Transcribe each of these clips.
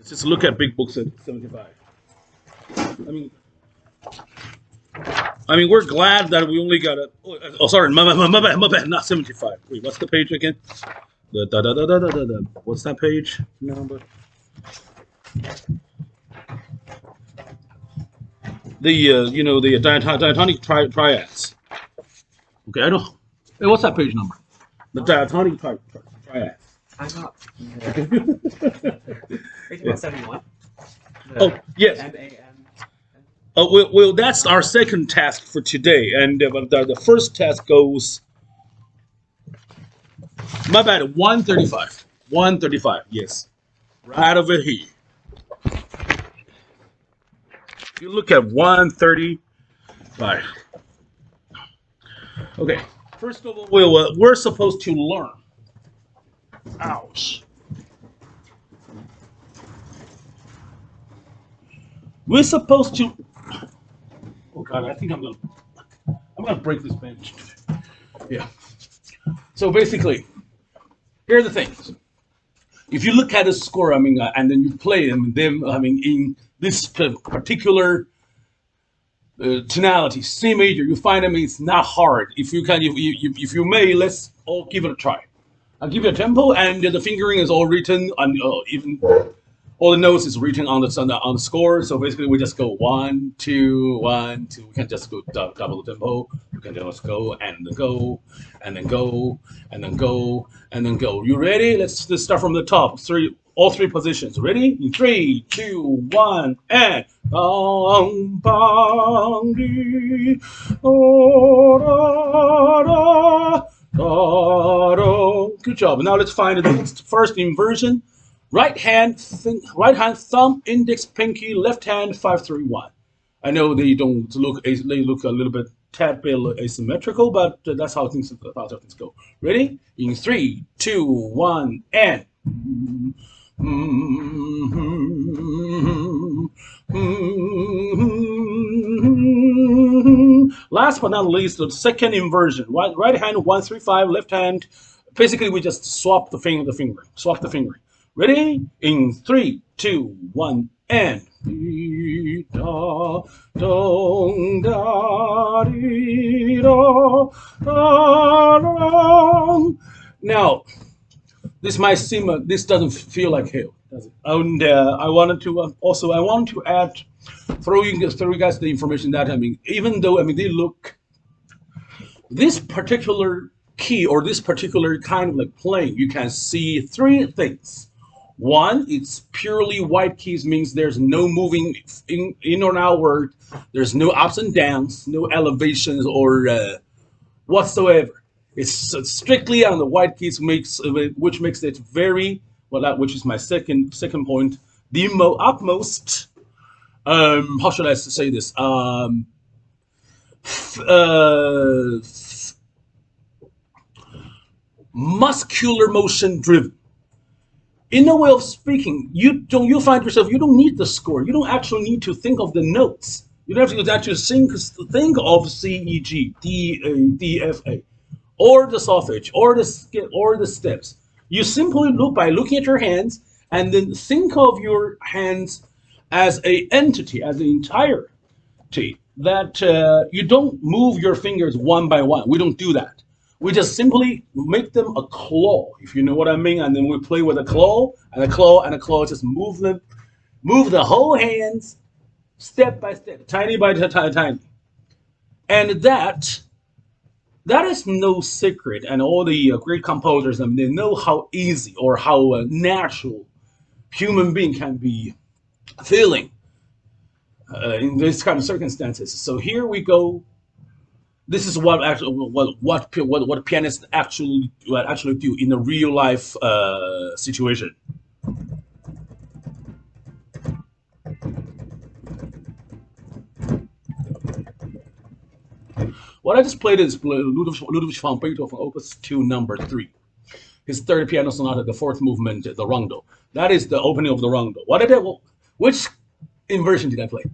Let's just look at big books at 75. I mean, we're glad that we only got a. Oh, sorry, my bad, not 75. Wait, what's the page again? What's that page number? The the diatonic triads. Okay, I don't. Hey, what's that page number? The diatonic triads. I'm not. Page Yeah. 71. Oh yes. MAM. Oh well, that's our second task for today, and the first task goes. My bad. 135. 135. Yes, right over here. If you look at 135. Okay. First of all, we're supposed to learn. Ouch. We're supposed to. Oh God, I think I'm gonna break this bench. Yeah. So basically, here are the things. If you look at a score, and then you play them, in this particular tonality, C major, you find it's not hard. If you may, let's all give it a try. I'll give you a tempo, and the fingering is all written on even all the notes is written on the score. So basically, we just go 1 2 1 2. We can just go double the tempo. We can just go and then go and then go and then go and then go. You ready? Let's start from the top. All three positions. Ready? In 3 2 1 and. Bong, bong, dee, oh, da, da, da, da. Good job. Now let's find the first inversion. Right hand thumb, index, pinky, left hand, 5 3 1. I know they look a little bit tad bit asymmetrical, but that's how things go. Ready? In 3 2 1 and. Last but not least, the second inversion. Right hand 1 3 5, left hand. Basically, we just swap the finger. Swap the finger. Ready? In 3 2 1 and. Da, dong, da, dee, da, da, da. Now, this doesn't feel like hell, does it? And I wanted to I want to add, throw you guys the information that even though they look, this particular key or this particular kind of like playing, you can see three things. One, it's purely white keys, means there's no moving in or outward. There's no ups and downs, no elevations or whatsoever. It's strictly on the white keys, which makes it very well. Which is my second point. The utmost. How should I say this? Muscular motion driven. In a way of speaking, you'll find yourself, you don't need the score. You don't actually need to think of the notes. You don't have to actually think of C, E, G, D, A, D, F, A, or the solfege, or the steps. You simply by looking at your hands, and then think of your hands as a entity, as an entirety. That you don't move your fingers one by one. We don't do that. We just simply make them a claw, if you know what I mean, and then we play with a claw and a claw and a claw. Just move the whole hands, step by step, tiny by tiny, and that is no secret. And all the great composers, they know how easy or how natural human being can be feeling in this kind of circumstances. So here we go. This is what pianists actually do in a real life situation. What I just played is Ludwig van Beethoven, Opus 2, Number 3. His third piano sonata, the fourth movement, the rondo. That is the opening of the rondo. Which inversion did I play?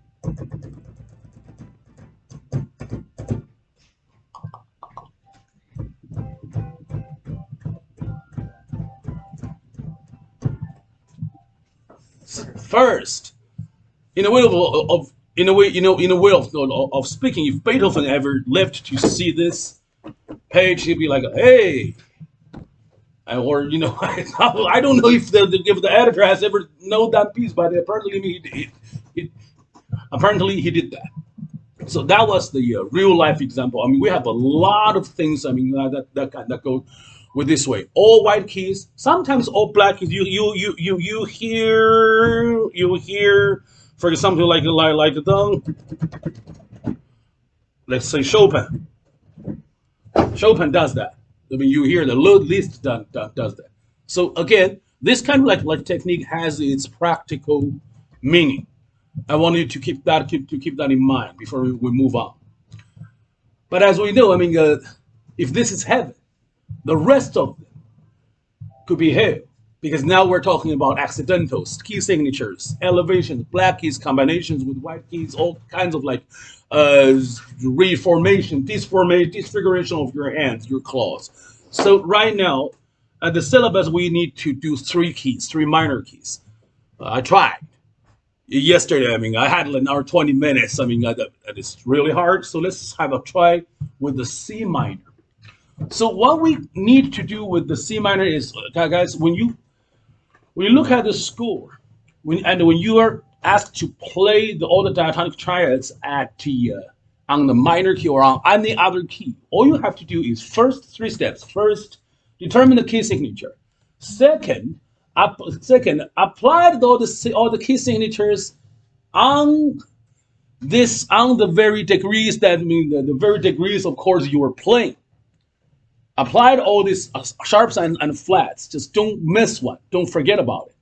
First, in a way of in a way, in a way of speaking, if Beethoven ever lived to see this page, he'd be like, "Hey," or I don't know if the editor has ever known that piece, but apparently apparently he did that. So that was the real life example. I mean, we have a lot of things. I mean, that go with this way. All white keys, sometimes all black keys. You hear, for example, like the let's say Chopin. Chopin does that. I mean, you hear the Liszt does that. So again, this kind of like technique has its practical meaning. I want you to keep that in mind before we move on. But as we know, I mean, if this is heaven, the rest of them could be hell, because now we're talking about accidentals, key signatures, elevations, black keys, combinations with white keys, all kinds of like reformation, disfiguration of your hands, your claws. So right now, at the syllabus, we need to do three minor keys. I tried yesterday. I mean, I had an hour 20 minutes. I mean, that is really hard. So let's have a try with the C minor. So what we need to do with the C minor is, guys, when you look at the score, when you are asked to play all the diatonic triads at the on the minor key or on any other key, all you have to do is first three steps. First, determine the key signature. Second, apply all the key signatures on on the very degrees that mean the very degrees of chords you are playing. Applied all these sharps and flats. Just don't miss one. Don't forget about it.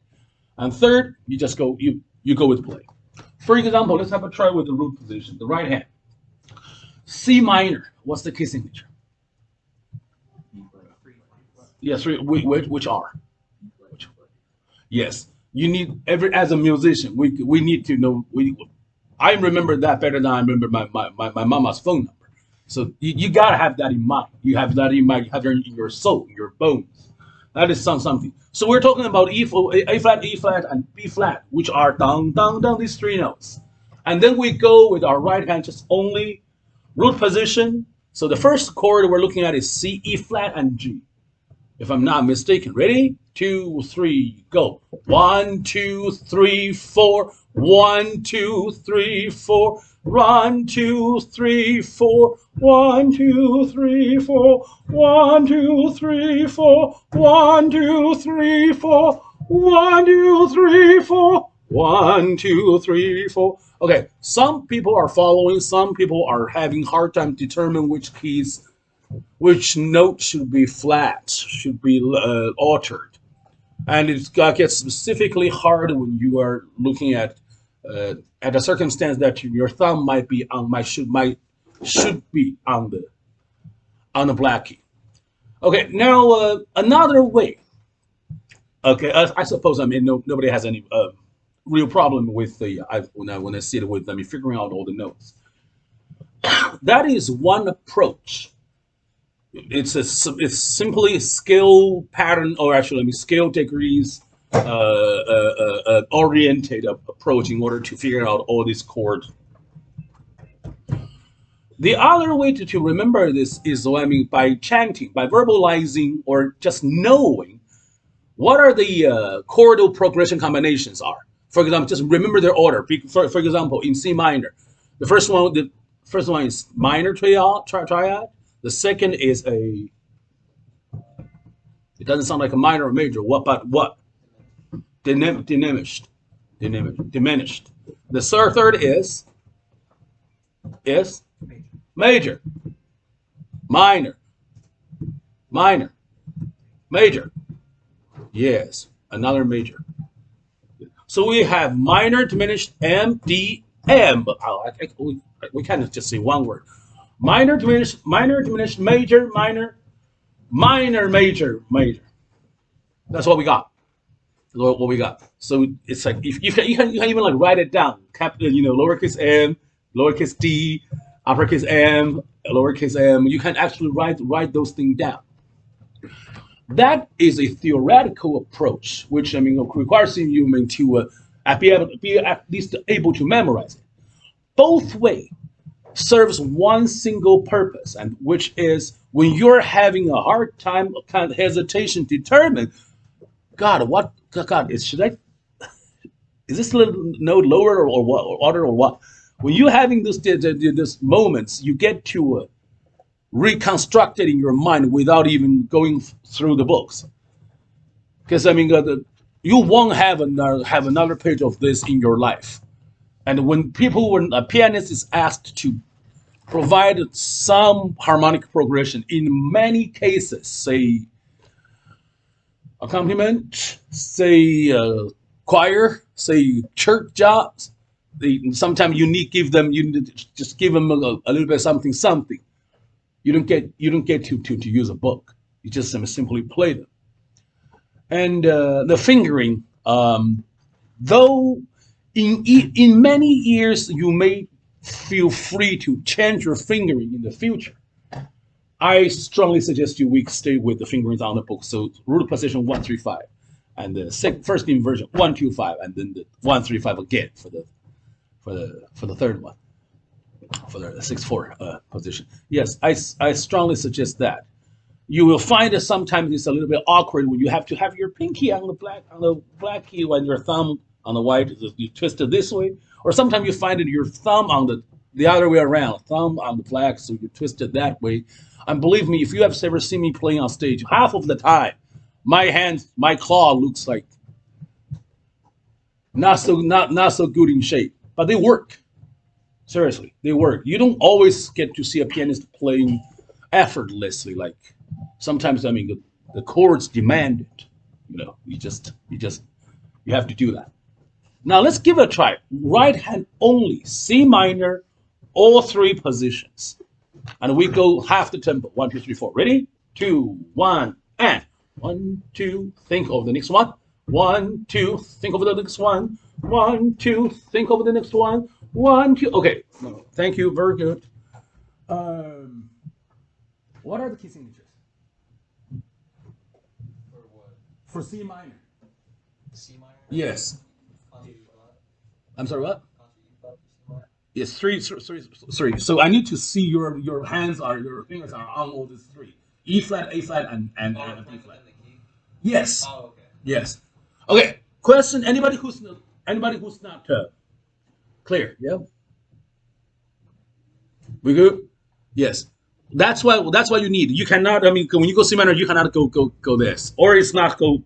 And third, you just go you go with play. For example, let's have a try with the root position, the right hand. C minor. What's the key signature? Yes, which are? Yes, you need as a musician. We need to know. I remember that better than I remember my mama's phone number. So you gotta have that in mind. You have that in mind. You have that in your soul, your bones. That is something. So we're talking about A flat, E flat, and B flat, which are down, down, down, these three notes. And then we go with our right hand, just only root position. So the first chord we're looking at is C, E flat, and G, if I'm not mistaken. Ready? 2, 3, go. 1, 2, 3, 4. 1, 2, 3, 4. 1, 2, 3, 4. 1, 2, 3, 4. 1, 2, 3, 4. 1, 2, 3, 4. 1, 2, 3, 4. 1, 2, 3, 4. Okay, some people are following, some people are having hard time determining which note should be flat, should be altered. And it gets specifically hard when you are looking at a circumstance that your thumb might be on should be on the black key. Okay, now another way. Okay, I suppose nobody has any real problem with when I see it with figuring out all the notes. That is one approach. It's simply a scale pattern, or actually, scale degrees oriented approach in order to figure out all these chords. The other way to remember this is, by chanting, by verbalizing, or just knowing what are the chordal progression combinations are. For example, just remember their order. For example, in C minor, the first one is minor triad. The second is it doesn't sound like a minor or major. What? Diminished. The third is major, minor, major. Yes, another major. So we have minor, diminished, M, D, M. We can't just say one word. Minor, diminished, major, minor, major. That's what we got. What we got. So it's like if you can even like write it down. Lowercase m, lowercase d, uppercase m, lowercase m. You can actually write those things down. That is a theoretical approach, which requires you to be at least able to memorize it. Both way serves one single purpose, and which is when you're having a hard time, kind of hesitation, determine, God, is this little note lower or what, or order or what? When you're having this moments, you get to reconstruct it in your mind without even going through the books. Because I mean, you won't have another page of this in your life. And when a pianist is asked to provide some harmonic progression, in many cases, say accompaniment, say choir, say church jobs, sometimes you just give them a little bit something. You don't get to use a book. You just simply play them. And the fingering, though in many years you may feel free to change your fingering in the future, I strongly suggest we stay with the fingerings on the book. So root position 1-3-5, and the first inversion 1-2-5, and then the 1-3-5 again for the third one, for the 6-4 position. Yes, I strongly suggest that. You will find that sometimes it's a little bit awkward when you have to have your pinky on the black key and your thumb on the white. You twist it this way, or sometimes you find that your thumb on the other way around, thumb on the black, so you twist it that way. And believe me, if you have ever seen me playing on stage, half of the time, my claw looks like not so good in shape, but they work. Seriously, they work. You don't always get to see a pianist playing effortlessly. Like sometimes, I mean, the chords demand it. You have to do that. Now let's give it a try. Right hand only, C minor, all three positions. And we go half the tempo. 1, 2, 3, 4. Ready? 2, 1, and 1, 2. Think of the next one. 1, 2. Think of the next one. 1, 2. Think of the next one. 1, 2. Okay. Thank you. Very good. What are the key signatures? For what? For C minor. C minor? Yes. Concert E flat? I'm sorry, what? Concert E flat for C minor? Yes, three. So I need to see your fingers are on all these three. E flat, A flat, and Oh, B within flat. the key? Yes. Oh, okay. Yes. Okay. Question. Anybody who's not clear? Yeah. We good? Yes. That's why you need. You cannot. I mean, when you go C minor, you cannot go this, or it's not go.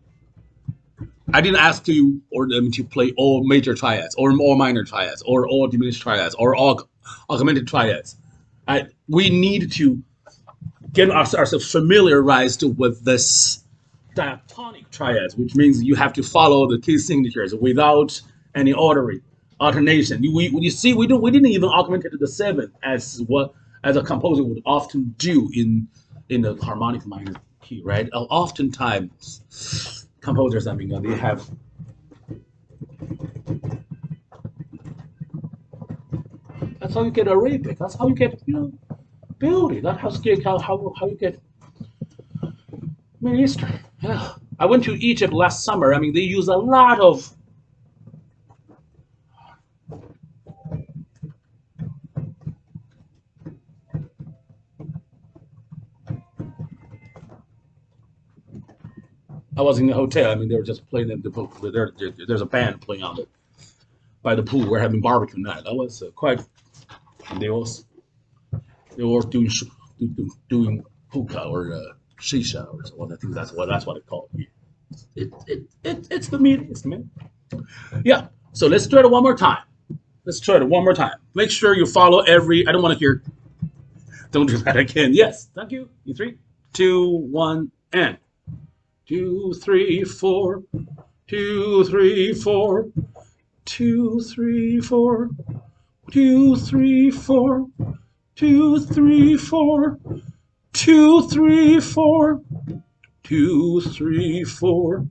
I didn't ask you or them to play all major triads, or all minor triads, or all diminished triads, or all augmented triads. We need to get ourselves familiarized with this diatonic triads, which means you have to follow the key signatures without any alternation. You see, we didn't even augment the seventh as a composer would often do in the harmonic minor key, right? Oftentimes, composers, I mean, they have. That's how you get Arabic. That's how you get, building. That's how you get Middle Eastern. Yeah. I went to Egypt last summer. I mean, they use a lot of. I was in the hotel. I mean, they were just playing in the pool. There's a band playing by the pool. We're having barbecue night. That was quite. And they were doing hookah or shisha or something. I think that's what it's called. It's the meat. It's the meat. Yeah. So let's try it one more time. Make sure you follow every. I don't want to hear. Don't do that again. Yes. Thank you. In 3, 2, 1, and 2, 3, 4. 2, 3, 4. 2, 3, 4. 2, 3, 4. 2, 3, 4. 2, 3, 4. 2, 3, 4.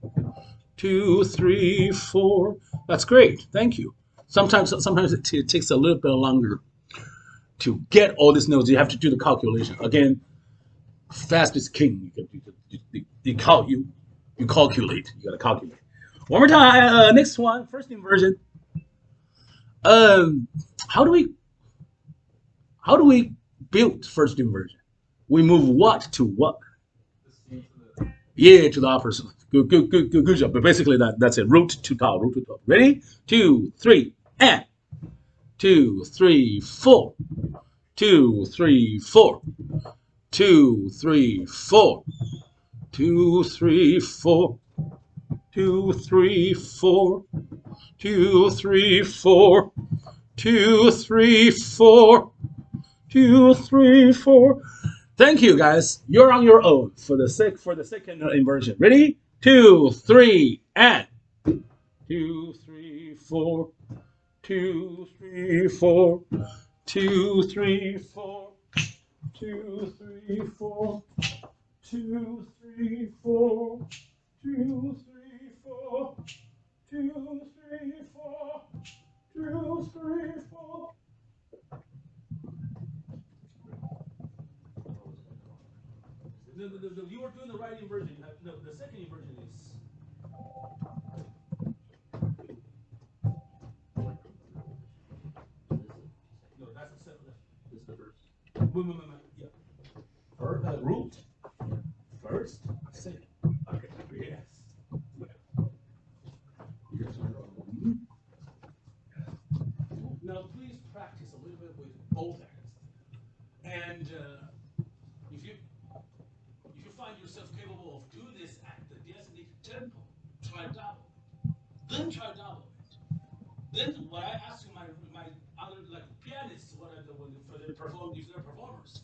2, 3, 4. That's great. Thank you. Sometimes it takes a little bit longer to get all these notes. You have to do the calculation. Again, fast is king. You calculate. You got to calculate. One more time. Next one. First inversion. Um, how do we build first inversion? We move what to what? The C to the Yeah, to the opposite. Good job. But basically, that's it. Root to top. Root to top. Ready? 2, 3, and 2, 3, 4. 2, 3, 4. 2, 3, 4. 2, 3, 4. 2, 3, 4. 2, 3, 4. 2, 3, 4. 2, 3, 4. Thank you, guys. You're on your own for the second inversion. Ready? 2, 3, and 2, 3, 4. 2, 3, 4. 2, 3, 4. 2, 3, 4. 2, 3, 4. 2, 3, 4. 2, 3, 4. 2, 3, 4. You were doing the right inversion. No, the second inversion is. No, that's the second. This is the first. Yeah. Root. First. Second. Okay. Yes. Now, please practice a little bit with both hands. And if you find yourself capable of doing this at the designated tempo, try double. Then try double it. Then what I ask you, my other like pianists, what I do when for their perform if they're performers,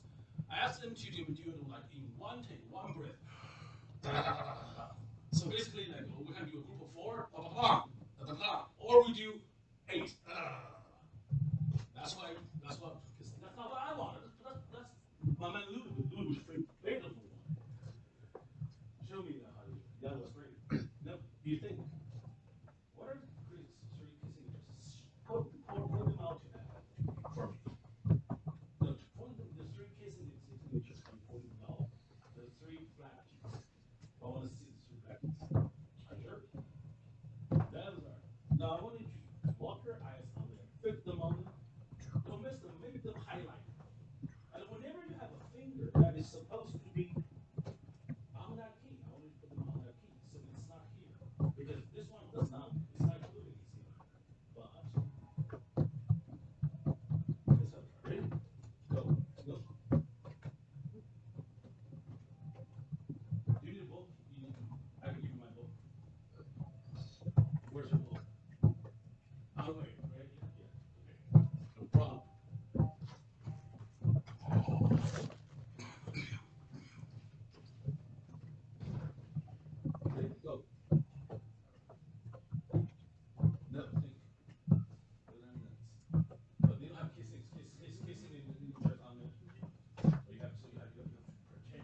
I ask them to do it like in one take, one breath. So basically, like we can do a group of 4, or we do 8. That's why. Because that's not what I wanted. That's my man Ludwig Beethoven wanted. Show me that how you. That was great. Now, do you think? What are three kissing just point them out for me. No, the three kissing signatures can point them out. The three flat keys. I want to see the three flat keys. Are you sure? Those are. Now I want you to lock your eyes on there. Fix them on them. Don't miss them. Make them highlight. And whenever you have a finger that is supposed to be on that key, I want you to put them on that key so it's not here. Because this one does not, it's not included it's here. But let's have it. Ready? Go. Go. Do you need a book? I can give you my book. Where's your book? Oh, wait, right here? Yeah. Okay. No problem. Ready? Go. No, think. But they don't have kissing in the church on there. Or you have to pretend to see the kissing. Yes.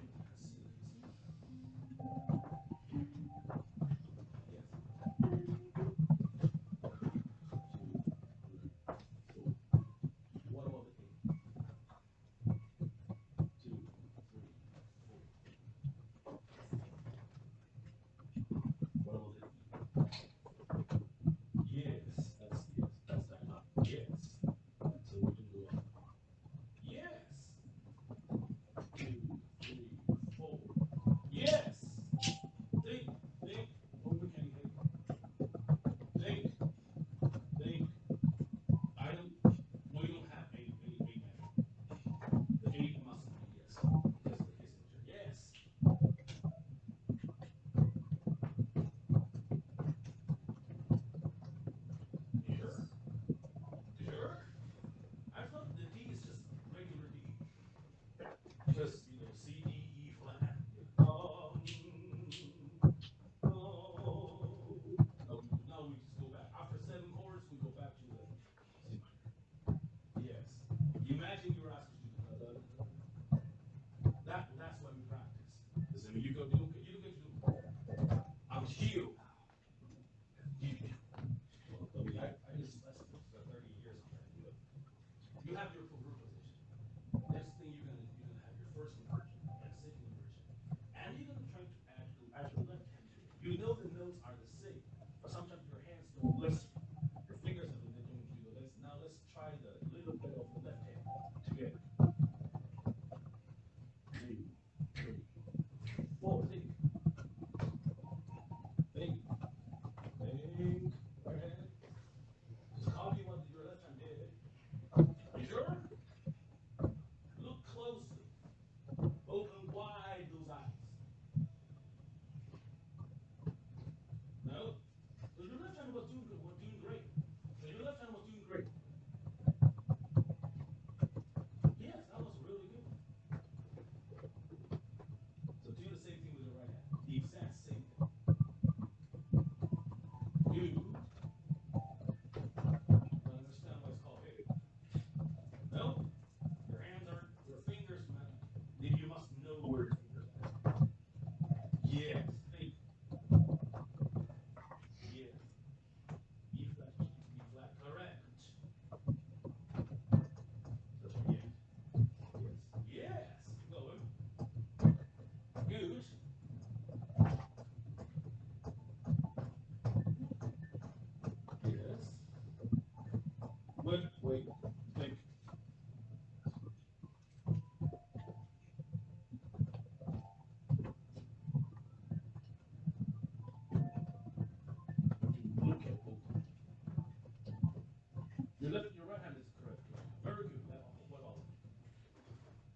Your right hand is correct. Very good. What about?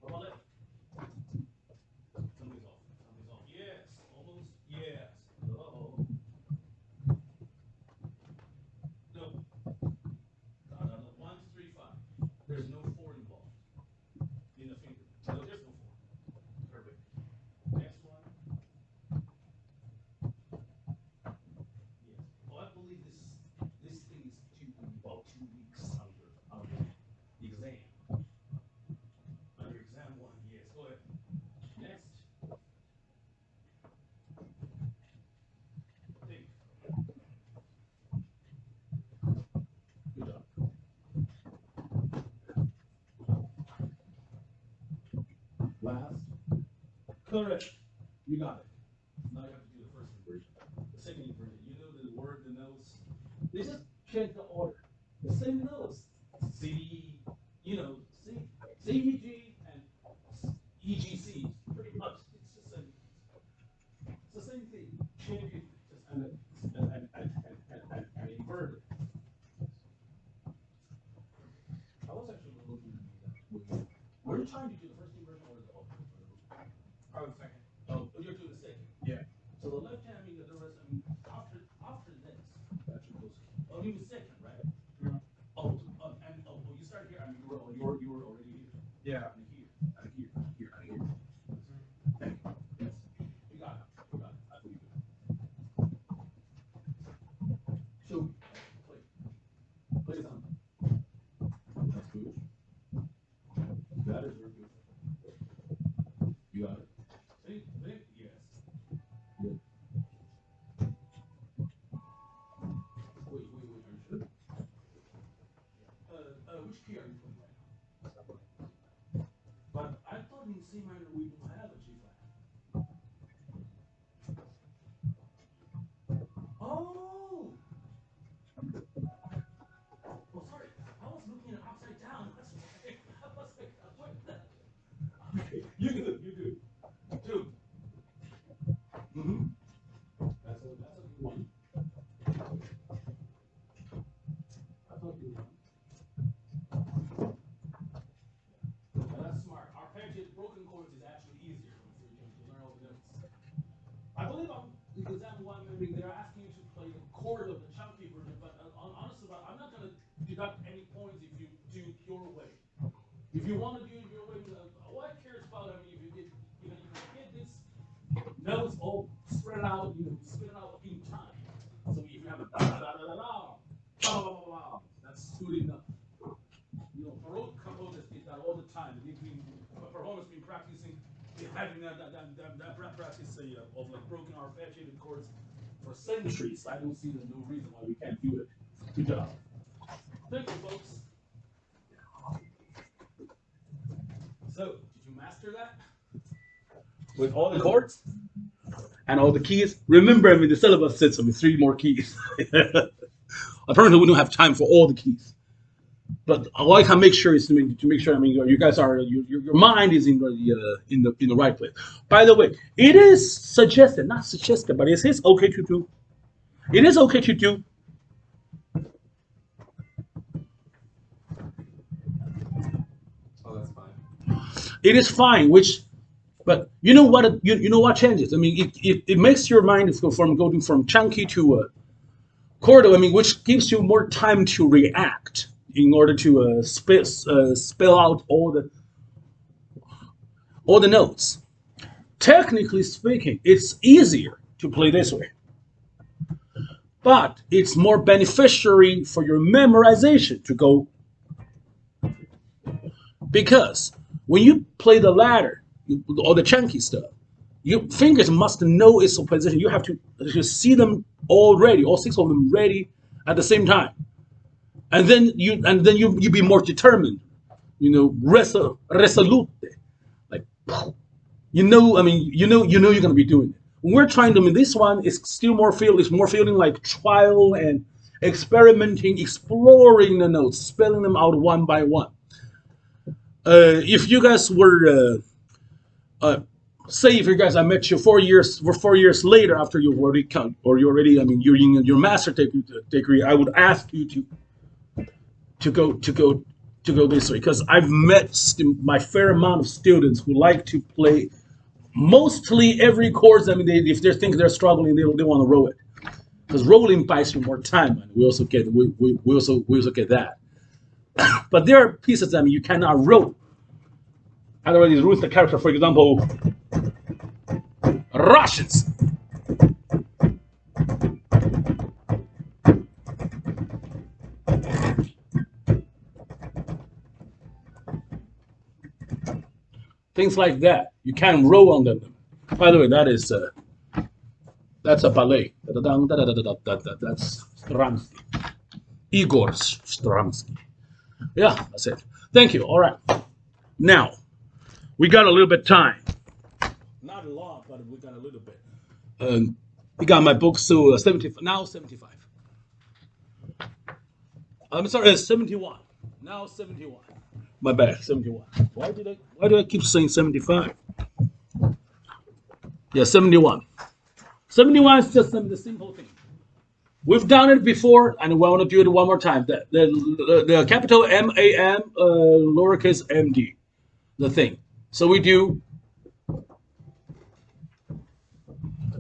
What about left? Something's off. Something's off. Yes. Almost. Yes. Uh-oh. No. No, no, no. 1, 2, 3, 5. There's no 4 involved in the finger. No, there's no 4. Perfect. Next one. Yes. Oh, I believe this thing is due in about 2 weeks under exam. Under exam 1. Yes. Go ahead. Next. Think. Good job. Last. Correct. You got it. Now you have to do the first inversion. The second inversion. You know the word, the notes. They just change the order. The same notes. C, you know, C, C, E, G, and E, G, C. Pretty much. It's the same. It's the same thing. Change it just and invert it. I was actually looking at that. Were you trying to do the first inversion or the other? Oh, the second. Oh, you're doing the second. Yeah. So the left hand, I mean, the rest, I mean, after this, that should go. Oh, you was second, right? Yeah. Oh, you started here. I mean, you were already here. Yeah. And here, and here, here, and here. Thank you. Yes. You got it. You got it. I believe it. So, play something. That's good. That is very good. You got it. Think, yes. Good. Wait, are you sure? Which key are you playing right now? But I thought in C minor we don't have a G flat. Oh! Oh, sorry. I was looking at upside down. That's why. I was like, what the? Okay, you good, you good. 2. Mm-hmm. That's a good one. I thought you were. That's smart. Arpeggiated broken chords is actually easier if you can learn all the notes. I believe on exam 1, maybe they're asking you to play the chord of the chunky version, but honestly, I'm not going to deduct any points if you do it your way. If you want to do it your way, what cares about? I mean, if you get, you get this notes all spread out, spread out in time. So if you have a da da da da da da, that's good enough. Baroque composers did that all the time. Performers been practicing, having that practice of like broken arpeggiated chords for centuries. I don't see there's no reason why we can't do it. Good job. Thank you, folks. So, did you master that? With all the chords? And all the keys? Remember, I mean, the syllabus said some 3 more keys. Apparently, we don't have time for all the keys. But all I can make sure is to make sure. I mean, you guys are your mind is in the right place. By the way, it is suggested, not suggested, but it is okay to do. It is okay to do. Oh, that's fine. It is fine. But you know what? You know what changes? I mean, it makes your mind going from chunky to chordal. I mean, which gives you more time to react in order to spell out all the notes. Technically speaking, it's easier to play this way, but it's more beneficiary for your memorization to go, because when you play the ladder or the chunky stuff, your fingers must know its position. You have to see them already, all 6 of them ready at the same time. And then you be more determined, resolute, like, I mean, you're gonna be doing it. When we're trying to, I mean, this one is still more feeling like trial and experimenting, exploring the notes, spelling them out one by one. If you guys were, say, if you guys, I met you 4 years later after you already come, or I mean, you're in your master degree, I would ask you to to go this way because I've met my fair amount of students who like to play mostly every chords. I mean, if they think they're struggling, they want to roll it because rolling buys you more time, and we also get that. But there are pieces that you cannot roll. Otherwise, it ruins the character. For example, Russians. Things like that. You can't roll on them. By the way, that's a ballet. That's Stravinsky. Igor Stravinsky. Yeah, that's it. Thank you. All right. Now, we got a little bit time. Not a lot, but we got a little bit. We got my book, so 70, now 75. I'm sorry, 71. Now 71. My bad, 71. Why do I keep saying 75? Yeah, 71. 71 is just the simple thing. We've done it before, and we want to do it one more time. The capital MAM, lowercase MD, the thing. So we do,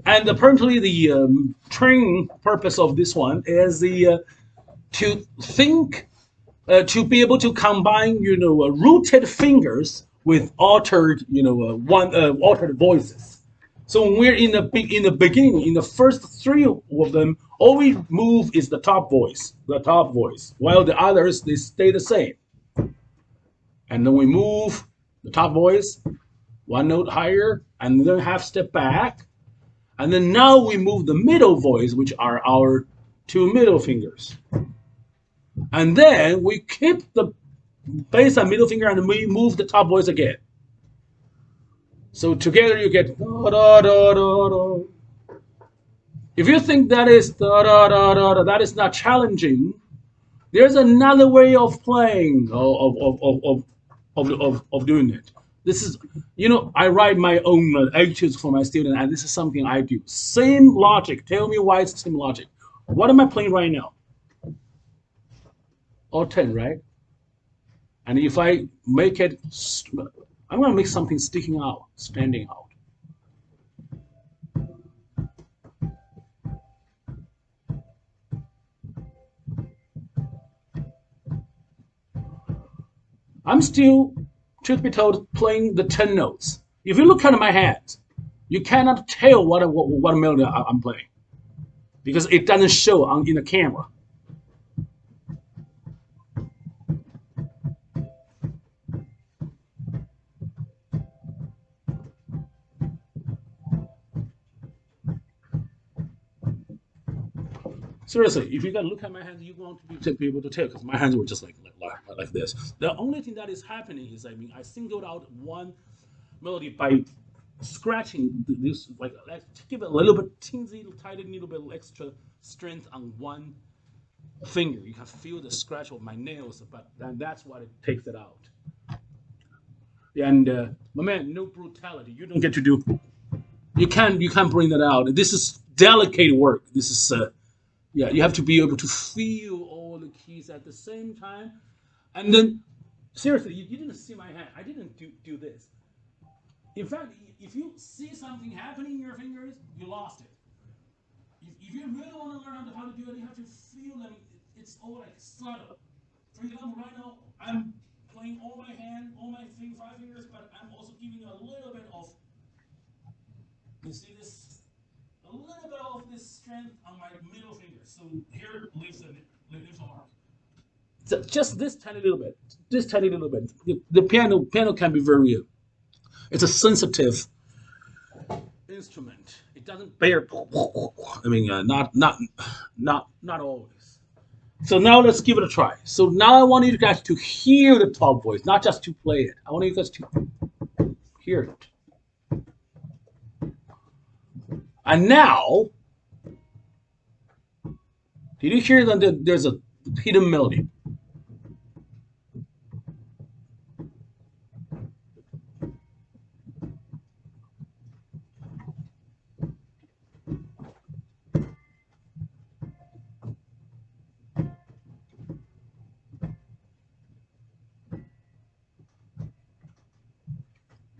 and apparently the training purpose of this one is to think, to be able to combine, rooted fingers with altered, altered voices. So when we're in the beginning, in the first three of them, all we move is the top voice, while the others they stay the same. And then we move the top voice one note higher, and then half step back, and then now we move the middle voice, which are our two middle fingers, and then we keep the base and middle finger, and we move the top voice again. So together you get da da da da da. If you think that is da da da da da, that is not challenging, there's another way of playing of doing it. This is, I write my own etudes for my students, and this is something I do. Same logic. Tell me why it's the same logic. What am I playing right now? All 10, right? And if I make it, I'm going to make something sticking out, standing out. I'm still, truth be told, playing the 10 notes. If you look at my hands, you cannot tell what melody I'm playing because it doesn't show in the camera. Seriously, if you gotta look at my hands, you want to be able to tell because my hands were just like this. The only thing that is happening is, I singled out one melody by scratching this, to give it a little bit teensy, tiny little bit extra strength on one finger. You can feel the scratch of my nails, but that's what it takes it out. And my man, no brutality. You don't get to do. You can't bring that out. This is delicate work. This is. Yeah, you have to be able to feel all the keys at the same time. And then, seriously, you didn't see my hand. I didn't do this. In fact, if you see something happening in your fingers, you lost it. If you really want to learn how to do it, you have to feel them. It's all subtle. For example, right now, I'm playing all my hand, all my 5 fingers, but I'm also giving a little bit of, you see this? A little bit of this strength on my middle finger. So here leaves a mark. So just this tiny little bit. The piano can be very. It's a sensitive instrument. It doesn't bear. I mean, not always. So now let's give it a try. So now I want you guys to hear the top voice, not just to play it. I want you guys to hear it. And now, did you hear that there's a hidden melody?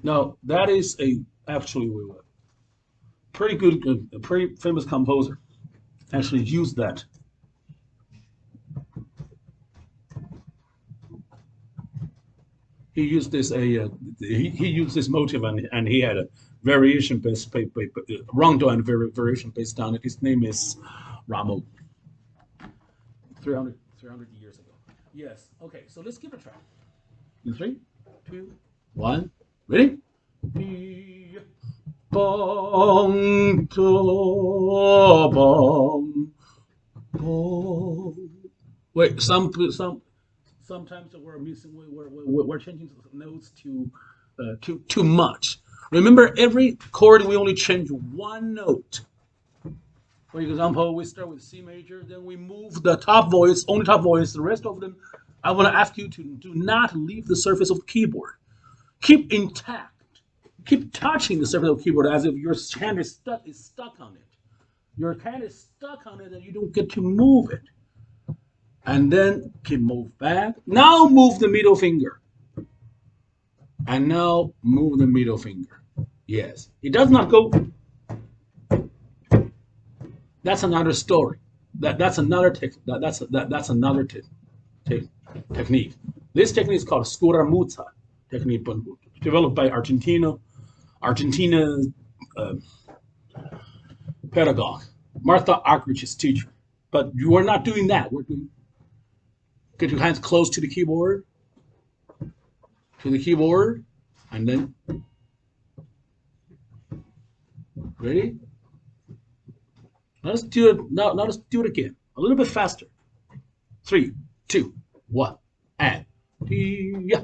Now that is a actually pretty good, a pretty famous composer. Actually used that. He used this he used this motive and he had a variation based rondo and variation based on it. His name is Rameau. 300 years ago. Yes. Okay. So let's give it a try. In three, two, one. Ready? Bong to bong bong. Wait. Sometimes we're missing. We're changing notes too much. Remember, every chord we only change one note. For example, we start with C major, then we move the top voice, only top voice. The rest of them, I want to ask you to do not leave the surface of the keyboard. Keep intact. Keep touching the surface of the keyboard as if your hand is stuck on it. Your hand is stuck on it and you don't get to move it. And then keep move back. Now move the middle finger. And now move the middle finger. Yes. It does not go. That's another story. That's another that's another technique. This technique is called Scuramuzza technique, developed by Argentina uh, pedagogue Martha Arkwrich's teacher. But you are not doing that. We're doing get your hands close to the keyboard, and then ready. Let's do it now. Now let's do it again, a little bit faster. Three, two, one, and yeah,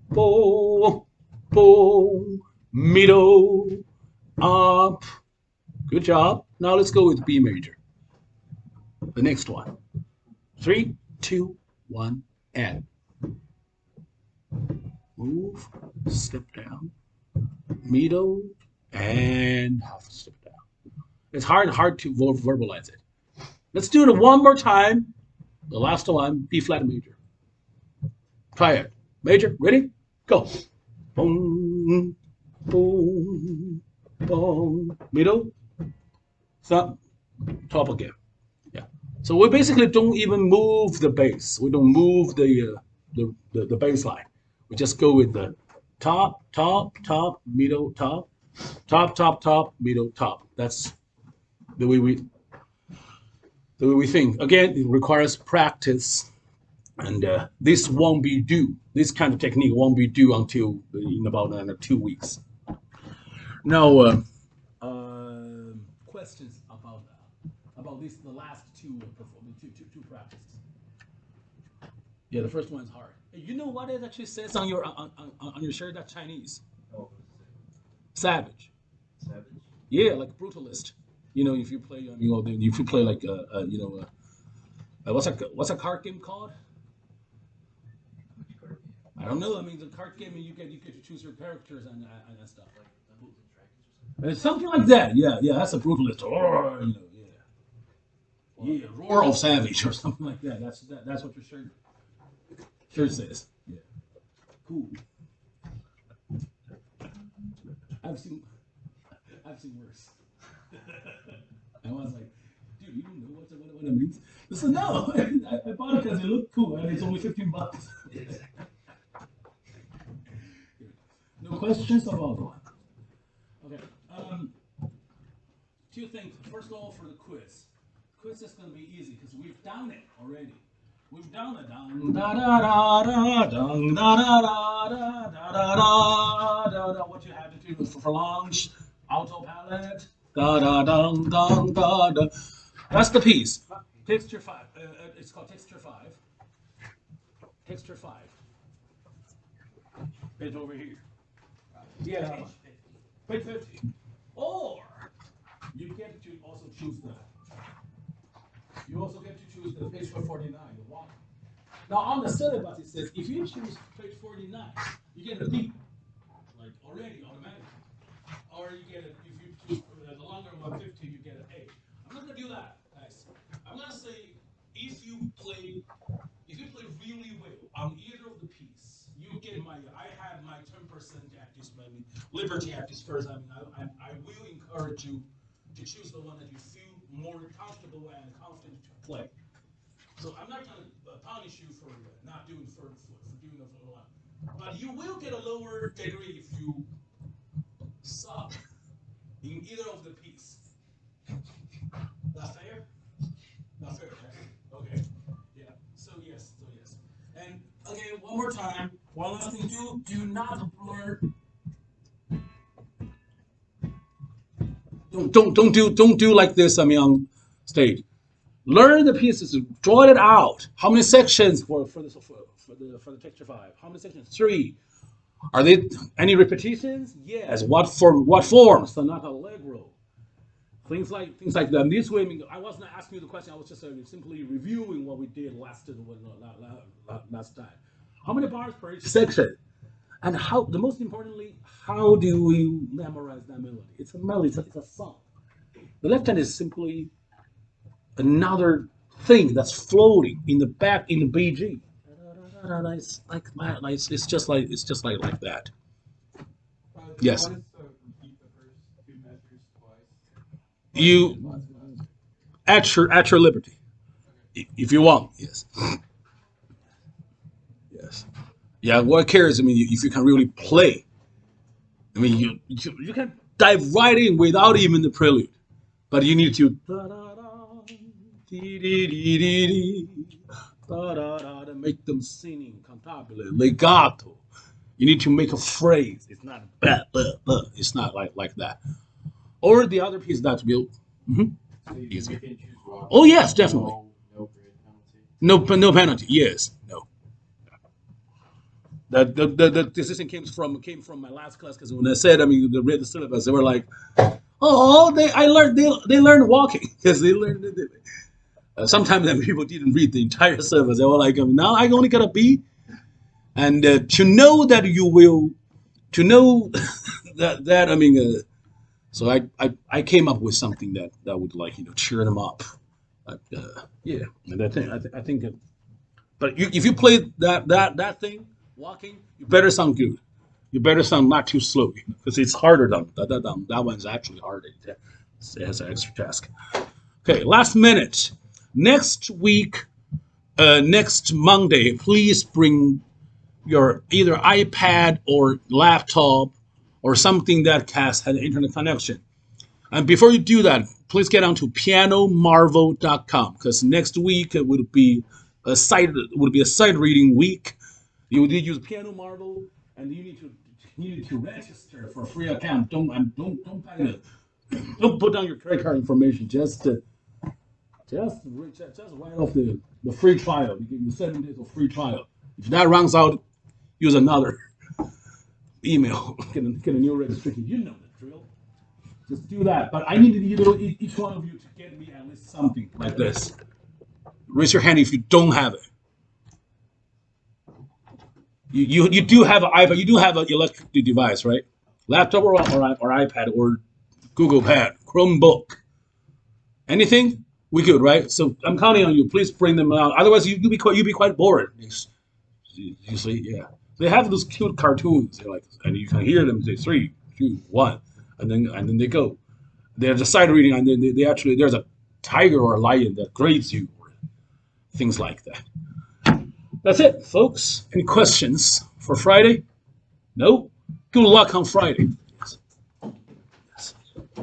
boom, boom, middle, up. Good job. Now let's go with B major. The next one. Three, two, one, and move, step down, middle, and half step down. It's hard to verbalize it. Let's do it one more time. The last one, B flat major. Try it. Major, ready? Go. Boom, boom, boom. Middle, stop, top again. Yeah. So we basically don't even move the bass. We don't move the bass line. We just go with the top, middle, top, middle, top. That's the way we think. Again, it requires practice, and this won't be due. This kind of technique won't be due until in about another 2 weeks. Now, questions about this? The last two practices. Yeah, the first one is hard. You know what it actually says on your shirt? That Chinese. Oh, Savage. savage. Yeah, like brutalist. You know, if you play, if you play like, what's a card game called? Which card? I don't know. I mean, the card game, and you get to choose your characters and stuff. Like Dungeons and Dragons or It's something like that. Yeah, yeah. That's a brutalist. Roar, yeah, yeah. Roar of Savage or something like that. That's what your shirt says. Yeah. Cool. I've seen worse. I was like, dude, you don't know what it means. I said, no, I bought it because it looked cool, and it's only $15. No questions about one. Okay. Two things. First of all, for the quiz. Quiz is going to be easy because we've done it already. We've done it. Dun, da, da, da, da, dun, da, da, da, da, da, da, da, da. What you had to do for lunch, alto palette, da, da, dun, dun, da, da. That's the piece. Texture 5. It's called Texture 5. Texture 5. It's over here. Yeah. Page 50. Or you get to also choose the. You also get to choose the page 49, the one. Now on the syllabus it says if you choose page 49, you get a B, like already automatically. Or you get if you choose the longer 150, you get an A. I'm not gonna do that, guys. I'm gonna say if you play really well on either of the piece, you get my. I had my 10% at this moment. liberty at this first. I mean, I will encourage you to choose the one that you feel more comfortable and confident to play. So I'm not going to punish you for not doing for doing the full one, but you will get a lower degree if you suck in either of the piece. That's fair? Not fair, right? Okay. Yeah. So yes. And again, one more time. One last thing. Do not learn. Don't do like this. I mean, on stage. Learn the pieces. Draw it out. How many sections for the texture 5? How many sections? 3. Are there any repetitions? Yes. What form? What forms? Sonata allegro. Things like that. And this way, I mean, I wasn't asking you the question. I was just simply reviewing what we did last time. How many bars per each section? And how? The most importantly, how do we memorize that melody? It's a melody. It's a song. The left hand is simply another thing that's floating in the back in the BG. It's like that. It's just like that. Yes. You at your liberty, if you want. Yes. Yes. Yeah. What cares? I mean, if you can really play, I mean, you can dive right in without even the prelude, but you need to make them singing cantabile legato. You need to make a phrase. It's not it's not like that. Or the other piece that's built. Mhm. So you Easier. can choose one. Oh yes, definitely. No grid penalty. No penalty. Yes, no. The decision came from my last class because when I said, I mean, they read the syllabus, they were like, oh, they learned walking because they learned. Sometimes then people didn't read the entire syllabus. They were like, now I only got a B, and to know that you will, to know that I mean. So I came up with something that would like cheer them up, yeah. And I think, but if you play that thing walking, you better sound good. You better sound not too slow because it's harder than that one's actually harder. It has an extra task. Okay, last minute. Next week, next Monday, please bring your either iPad or laptop or something that has an internet connection. And before you do that, please get onto pianomarvel.com because next week it would be a sight reading week. You would use Piano Marvel, and you need to register for a free account. Don't put down your credit card information. Just write off the free trial. You give you 7 days of free trial. If that runs out, use another email, get a new registration. You know the drill. Just do that. But I needed each one of you to get me at least something like this. Raise your hand if you don't have it. You do have an iPad. You do have an electric device, right? Laptop or iPad or Google Pad, Chromebook. Anything? We good, right? So I'm counting on you. Please bring them out. Otherwise, you'd be quite bored. You see, yeah. They have those cute cartoons, like, and you can hear them say 3, 2, 1, and then they go. They're the side reading, and then they actually there's a tiger or a lion that grades you, or things like that. That's it, folks. Any questions for Friday? No. Good luck on Friday.